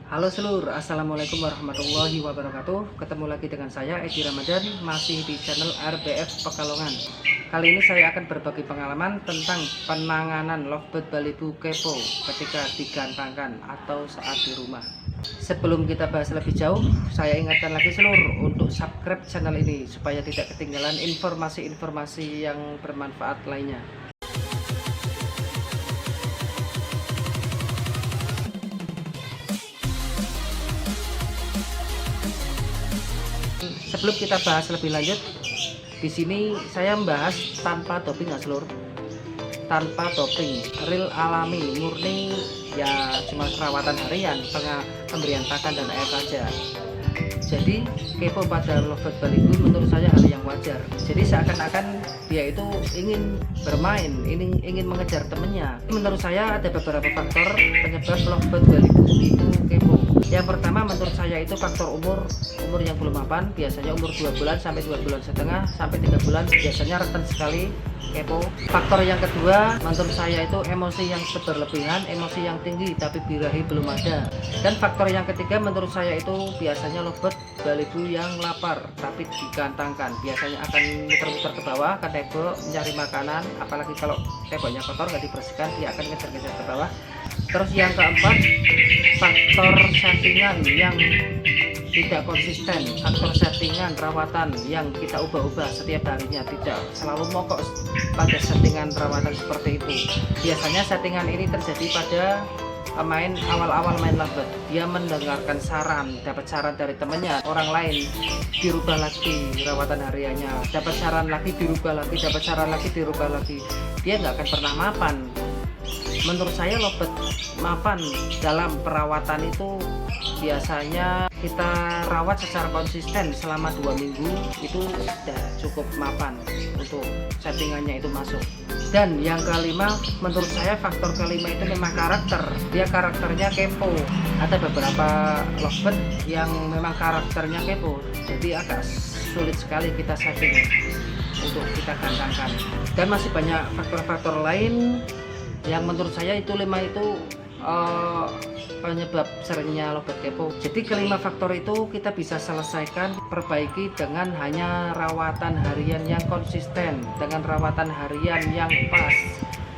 Halo seluruh, assalamualaikum warahmatullahi wabarakatuh. Ketemu lagi dengan saya Edi Ramadan, masih di channel RBF Pekalongan. Kali ini saya akan berbagi pengalaman tentang penanganan lovebird balibu kepo ketika digantangkan atau saat di rumah. Sebelum kita bahas lebih jauh, saya ingatkan lagi seluruh untuk subscribe channel ini supaya tidak ketinggalan informasi-informasi yang bermanfaat lainnya. Sebelum kita bahas lebih lanjut, di sini saya membahas tanpa doping ya seluruh, tanpa doping, real alami, murni, ya cuma perawatan harian, pemberian pakan dan air saja. Jadi kepo pada lovebird balibu menurut saya hal yang wajar. Jadi seakan-akan dia itu ingin bermain, ingin mengejar temannya. Menurut saya ada beberapa faktor penyebab lovebird balibu itu kepo. Yang pertama menurut saya itu faktor umur yang belum mapan, biasanya umur 2 bulan sampai 2 bulan setengah sampai 3 bulan biasanya rentan sekali kepo. Faktor yang kedua menurut saya itu emosi yang berlebihan, emosi yang tinggi tapi birahi belum ada. Dan faktor yang ketiga menurut saya itu biasanya lovebird balibu yang lapar tapi digantangkan, biasanya akan muter-muter ke bawah ke tembok mencari makanan, apalagi kalau temboknya kotor nggak dibersihkan dia akan ngejar-ngejar ke bawah. Terus yang keempat, faktor settingan yang tidak konsisten, faktor settingan rawatan yang kita ubah-ubah setiap harinya, tidak selalu mogok pada settingan rawatan seperti itu. Biasanya settingan ini terjadi pada pemain awal-awal main lovebird. Dia mendengarkan saran, dapat saran dari temannya, orang lain, dirubah lagi rawatan hariannya, dapat saran lagi, dirubah lagi, dapat saran lagi, dirubah lagi. Dia nggak akan pernah mapan. Menurut saya lovebird mapan dalam perawatan itu biasanya kita rawat secara konsisten selama 2 minggu itu sudah cukup mapan untuk settingannya itu masuk. Dan yang kelima menurut saya faktor kelima itu memang karakter, dia karakternya kepo. Ada beberapa lovebird yang memang karakternya kepo, jadi agak sulit sekali kita setting untuk kita gantangkan. Dan masih banyak faktor-faktor lain yang menurut saya itu 5 itu penyebab seringnya lovebird kepo. Jadi kelima faktor itu kita bisa selesaikan, perbaiki dengan hanya rawatan harian yang konsisten, dengan rawatan harian yang pas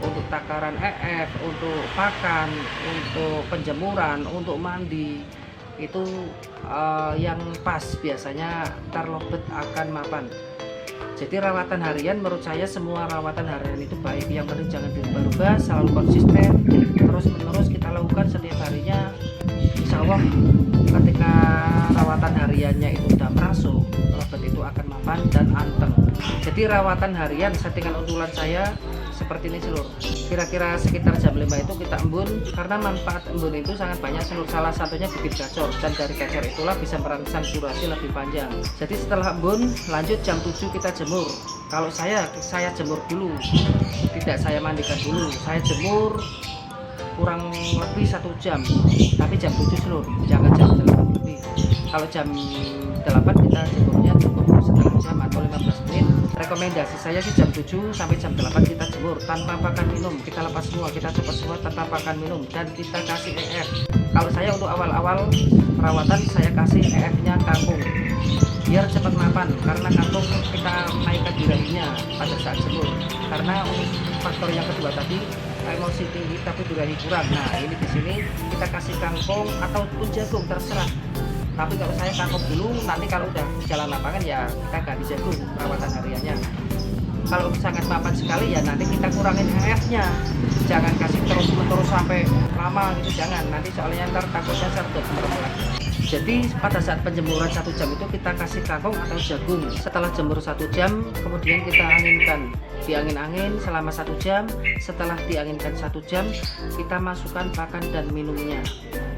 untuk takaran EF, untuk pakan, untuk penjemuran, untuk mandi, itu yang pas, biasanya ntar lovebird akan mapan. Jadi rawatan harian menurut saya semua rawatan harian itu baik, yang penting jangan dirubah-rubah, selalu konsisten, terus menerus kita lakukan setiap harinya. Insya Allah ketika rawatan hariannya itu udah merasuk, lovebird itu akan mapan dan anteng. Jadi rawatan harian settingan untulan saya seperti ini seluruh, kira-kira sekitar jam 5 itu kita embun, karena manfaat embun itu sangat banyak seluruh. Salah satunya bikin gacor, dan dari gacor itulah bisa merangsang durasi lebih panjang. Jadi setelah embun lanjut jam 7 kita jemur. Kalau saya jemur dulu, tidak saya mandikan dulu, saya jemur kurang lebih 1 jam, tapi jam 7 seluruh, jangan jam 8 lebih. Kalau jam 8 kita jemurnya cukup setengah jam atau 15 menit. Rekomendasi saya sih jam 7 sampai jam 8 kita jemur tanpa pakan minum, kita lepas semua, kita cepat semua tanpa pakan minum, dan kita kasih EF. Kalau saya untuk awal-awal perawatan saya kasih EF nya kangkung biar cepat mapan, karena kangkung kita naikkan birahinya pada saat jemur. Karena faktor yang kedua tadi emosi tinggi tapi birahi kurang. Nah ini di sini kita kasih kangkung ataupun jagung terserah. Tapi kalau saya kangkung dulu, nanti kalau udah jalan lapangan ya kita ganti jagung perawatan hariannya. Kalau sangat mapan sekali ya nanti kita kurangin EF-nya. Jangan kasih terus-menerus sampai lama gitu, jangan. Nanti soalnya ntar takutnya serdut lagi. Jadi pada saat penjemuran 1 jam itu kita kasih kangkung atau jagung. Setelah jemur 1 jam, kemudian kita anginkan, diangin-angin selama 1 jam. Setelah dianginkan 1 jam, kita masukkan pakan dan minumnya.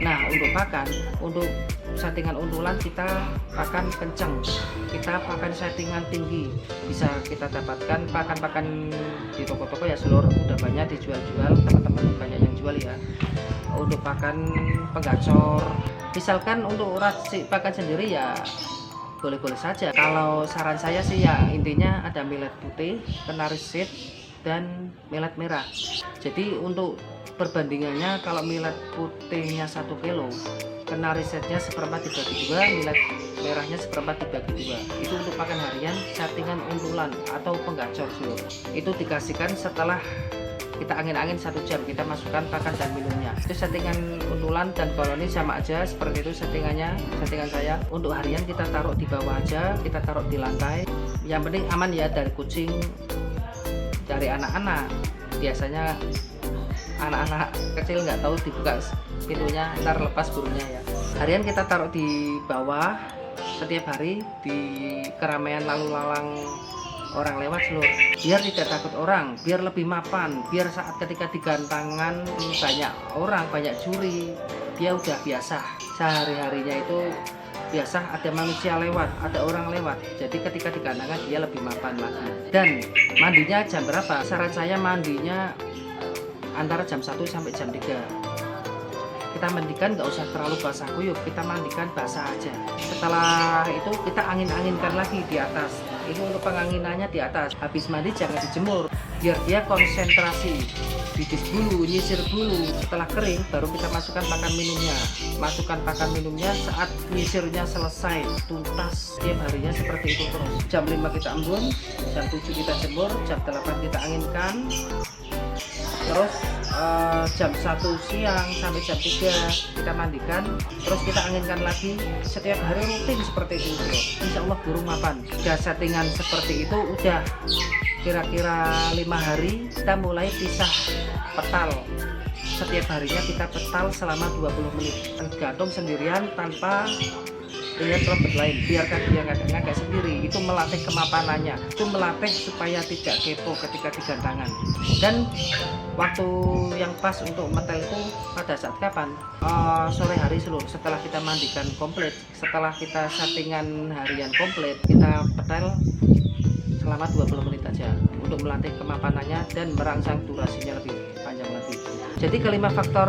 Nah untuk pakan, untuk settingan untulan kita pakan kencang, kita pakan settingan tinggi. Bisa kita dapatkan pakan-pakan di toko-toko ya seluruh, udah banyak dijual-jual, teman-teman banyak yang jual ya. Untuk pakan penggacor, misalkan untuk racik pakan sendiri ya boleh-boleh saja. Kalau saran saya sih ya intinya ada millet putih, Canary seed, dan millet merah. Jadi untuk perbandingannya kalau millet putihnya 1 kilo kena resetnya seperempat dibagi 2, nilai merahnya seperempat dibagi 2. Itu untuk pakan harian settingan untulan atau penggacor seluruh. Itu dikasihkan setelah kita angin-angin 1 jam, kita masukkan pakan dan minumnya. Itu settingan untulan dan koloni sama aja seperti itu settingan saya. Untuk harian kita taruh di bawah aja, kita taruh di lantai. Yang penting aman ya dari kucing, dari anak-anak. Biasanya anak-anak kecil nggak tahu dibuka pintunya, ntar lepas burungnya ya. Harian kita taruh di bawah setiap hari di keramaian lalu lalang orang lewat seluruh, biar tidak takut orang, biar lebih mapan, biar saat ketika digantangan banyak orang, banyak curi, dia udah biasa. Sehari-harinya itu biasa ada manusia lewat, ada orang lewat, jadi ketika digantangan dia lebih mapan lagi. Dan mandinya jam berapa? Saran saya mandinya antara jam 1 sampai jam 3. Kita mandikan nggak usah terlalu basah kuyup, kita mandikan basah aja. Setelah itu kita angin-anginkan lagi di atas. Ini untuk penganginannya di atas. Habis mandi jangan dijemur, biar dia konsentrasi, bibis bulu, nyisir bulu. Setelah kering baru kita masukkan pakan minumnya. Masukkan pakan minumnya saat nyisirnya selesai tuntas. Tiap harinya seperti itu terus. Jam 5 kita embun, jam 7 kita jemur, jam 8 kita anginkan. Terus jam 1 siang sampai jam 3 kita mandikan, terus kita anginkan lagi. Setiap hari rutin seperti itu bro. Insya Allah burung mapan. Udah settingan seperti itu, udah kira-kira 5 hari kita mulai pisah petal. Setiap harinya kita petal selama 20 menit, gantung sendirian tanpa lihat robot lain, biarkan dia ngagak sendiri. Itu melatih kemapanannya, itu melatih supaya tidak kepo ketika digantangan. Dan waktu yang pas untuk metel itu pada saat kapan? Sore hari seluruh, setelah kita mandikan komplit, setelah kita settingan harian komplit, kita petel selama 20 menit aja untuk melatih kemapanannya dan merangsang durasinya lebih panjang lagi. Jadi kelima faktor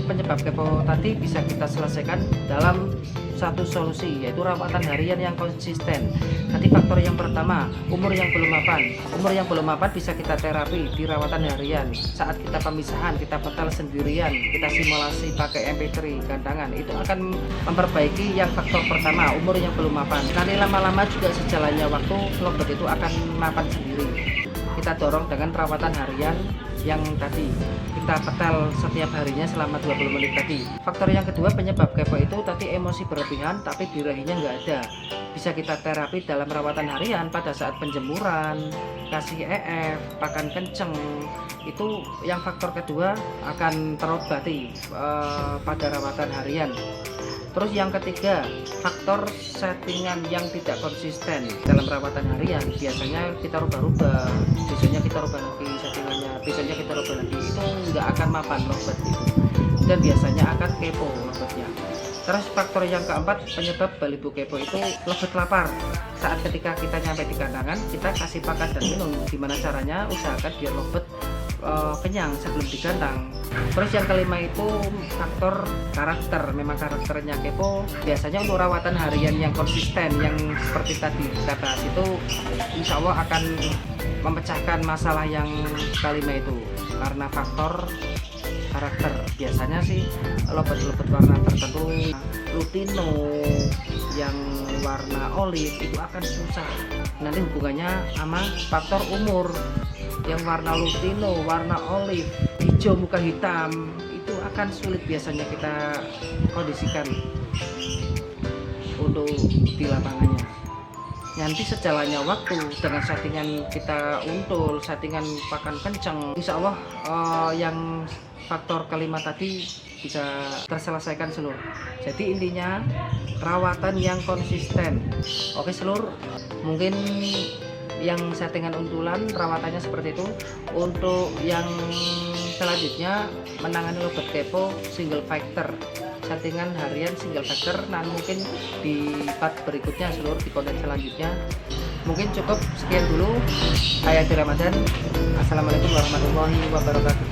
penyebab kepo tadi bisa kita selesaikan dalam satu solusi, yaitu rawatan harian yang konsisten. Nanti faktor yang pertama, umur yang belum mapan. Umur yang belum mapan bisa kita terapi di rawatan harian. Saat kita pemisahan, kita petal sendirian, kita simulasi pakai MP3 gantangan, itu akan memperbaiki yang faktor pertama, umur yang belum mapan. Nanti lama-lama juga sejalannya waktu, lovebird itu akan mapan sendiri. Kita dorong dengan perawatan harian yang tadi kita petal setiap harinya selama 20 menit tadi. Faktor yang kedua penyebab kepo itu tadi emosi berlebihan tapi birahinya nggak ada. Bisa kita terapi dalam perawatan harian pada saat penjemuran, kasih EF, pakan kenceng. Itu yang faktor kedua akan terobati pada rawatan harian. Terus yang ketiga, faktor settingan yang tidak konsisten dalam perawatan harian. Biasanya kita rubah-rubah, besoknya kita rubah lagi settingannya, besoknya kita rubah lagi. Itu nggak akan mapan lovebird itu, dan biasanya akan kepo lovebirdnya. Terus faktor yang keempat penyebab balibu kepo itu lovebird lapar. Saat ketika kita nyampe di kandang, kita kasih pakan dan minum. Gimana caranya? Usahakan biar lovebird kenyang sebelum digantang. Terus yang kelima itu faktor karakter. Memang karakternya kepo. Biasanya untuk rawatan harian yang konsisten, yang seperti tadi kita bahas itu, insya Allah akan memecahkan masalah yang kelima itu karena faktor karakter. Biasanya sih lovebird warna tertentu, lutino yang warna olive itu akan susah. Nanti hubungannya sama faktor umur. Yang warna lutino, warna olive, hijau muka hitam, itu akan sulit biasanya kita kondisikan untuk di lapangannya. Nanti sejalannya waktu dengan settingan kita untul, settingan pakan kenceng, insya Allah yang faktor kelima tadi bisa terselesaikan seluruh. Jadi intinya rawatan yang konsisten. Oke seluruh, mungkin yang settingan untulan perawatannya seperti itu. Untuk yang selanjutnya menangani lovebird kepo single factor, settingan harian single factor. Nah mungkin di part berikutnya seluruh, di konten selanjutnya. Mungkin cukup sekian dulu. Saya Ramadan. Assalamualaikum warahmatullahi wabarakatuh.